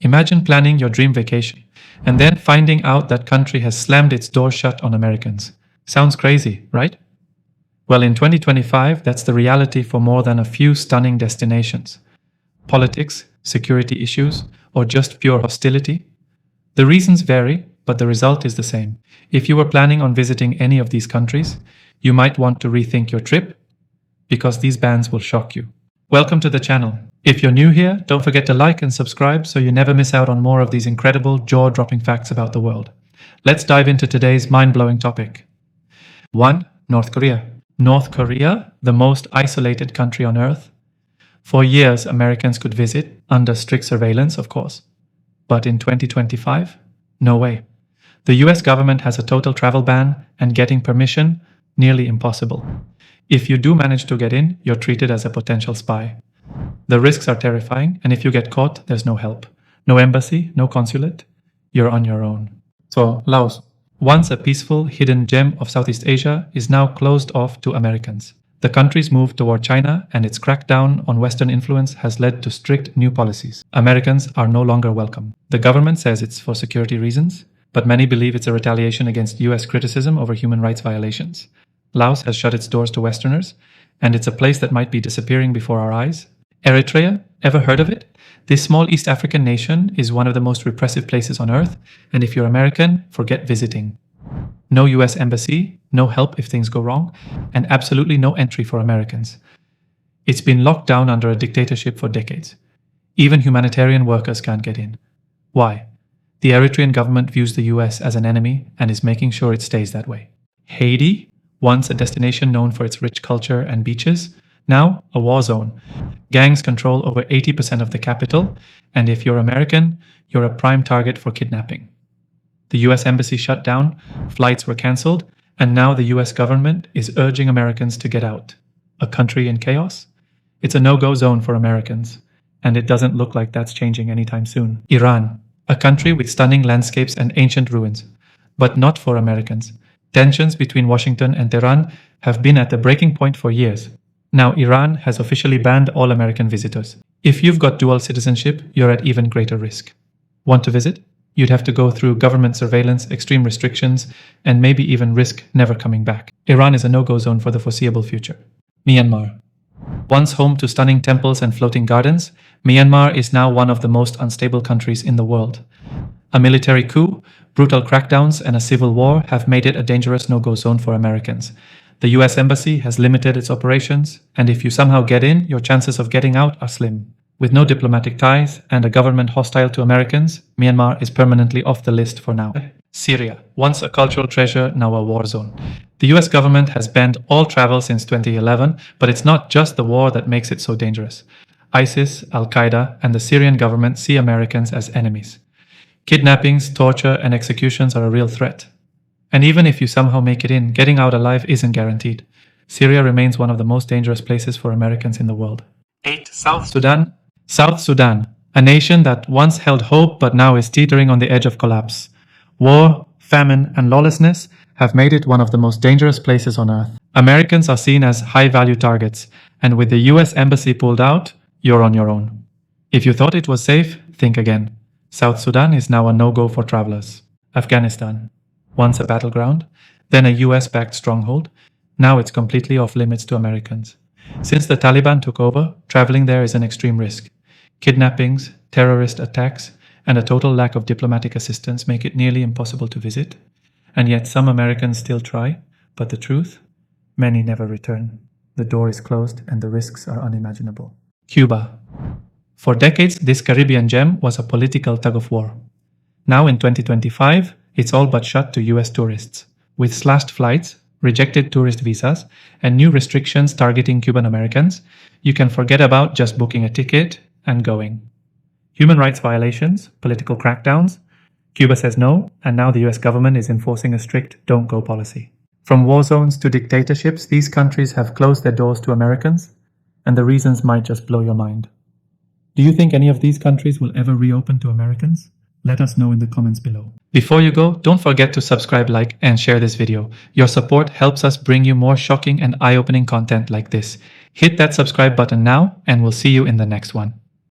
Imagine planning your dream vacation and then finding out that country has slammed its doors shut on Americans. Sounds crazy, right? Well, in 2025, that's the reality for more than a few stunning destinations. Politics, security issues, or just pure hostility? The reasons vary, but the result is the same. If you were planning on visiting any of these countries, you might want to rethink your trip, because these bans will shock you. Welcome to the channel. If you're new here, don't forget to like and subscribe so you never miss out on more of these incredible, jaw-dropping facts about the world. Let's dive into today's mind-blowing topic. 1. North Korea. North Korea, the most isolated country on Earth. For years, Americans could visit, under strict surveillance, of course. But in 2025? No way. The US government has a total travel ban, and getting permission, nearly impossible. If you do manage to get in, you're treated as a potential spy. The risks are terrifying, and if you get caught, there's no help. No embassy, no consulate. You're on your own. So, Laos, once a peaceful, hidden gem of Southeast Asia, is now closed off to Americans. The country's move toward China and its crackdown on Western influence has led to strict new policies. Americans are no longer welcome. The government says it's for security reasons, but many believe it's a retaliation against US criticism over human rights violations. Laos has shut its doors to Westerners, and it's a place that might be disappearing before our eyes. Eritrea, ever heard of it? This small East African nation is one of the most repressive places on Earth, and if you're American, forget visiting. No US embassy, no help if things go wrong, and absolutely no entry for Americans. It's been locked down under a dictatorship for decades. Even humanitarian workers can't get in. Why? The Eritrean government views the US as an enemy and is making sure it stays that way. Haiti, once a destination known for its rich culture and beaches, now a war zone. Gangs control over 80% of the capital, and if you're American, you're a prime target for kidnapping. The US embassy shut down, flights were cancelled, and now the US government is urging Americans to get out. A country in chaos? It's a no-go zone for Americans, and it doesn't look like that's changing anytime soon. Iran, a country with stunning landscapes and ancient ruins, but not for Americans. Tensions between Washington and Tehran have been at the breaking point for years. Now Iran has officially banned all American visitors. If you've got dual citizenship, you're at even greater risk. Want to visit? You'd have to go through government surveillance, extreme restrictions, and maybe even risk never coming back. Iran is a no-go zone for the foreseeable future. Myanmar. Once home to stunning temples and floating gardens, Myanmar is now one of the most unstable countries in the world. A military coup, brutal crackdowns, and a civil war have made it a dangerous no-go zone for Americans. The US Embassy has limited its operations, and if you somehow get in, your chances of getting out are slim. With no diplomatic ties and a government hostile to Americans, Myanmar is permanently off the list for now. Syria, once a cultural treasure, now a war zone. The US government has banned all travel since 2011, but it's not just the war that makes it so dangerous. ISIS, Al-Qaeda, and the Syrian government see Americans as enemies. Kidnappings, torture, and executions are a real threat. And even if you somehow make it in, getting out alive isn't guaranteed. Syria remains one of the most dangerous places for Americans in the world. 8. South Sudan. South Sudan, a nation that once held hope but now is teetering on the edge of collapse. War, famine, and lawlessness have made it one of the most dangerous places on Earth. Americans are seen as high-value targets, and with the US Embassy pulled out, you're on your own. If you thought it was safe, think again. South Sudan is now a no-go for travelers. Afghanistan, once a battleground, then a US-backed stronghold, now it's completely off-limits to Americans. Since the Taliban took over, traveling there is an extreme risk. Kidnappings, terrorist attacks, and a total lack of diplomatic assistance make it nearly impossible to visit. And yet some Americans still try, but the truth? Many never return. The door is closed and the risks are unimaginable. Cuba. For decades, this Caribbean gem was a political tug-of-war. Now in 2025, it's all but shut to US tourists. With slashed flights, rejected tourist visas, and new restrictions targeting Cuban Americans, you can forget about just booking a ticket and going. Human rights violations, political crackdowns. Cuba says no, and now the US government is enforcing a strict don't-go policy. From war zones to dictatorships, these countries have closed their doors to Americans, and the reasons might just blow your mind. Do you think any of these countries will ever reopen to Americans? Let us know in the comments below. Before you go, don't forget to subscribe, like, and share this video. Your support helps us bring you more shocking and eye-opening content like this. Hit that subscribe button now, and we'll see you in the next one.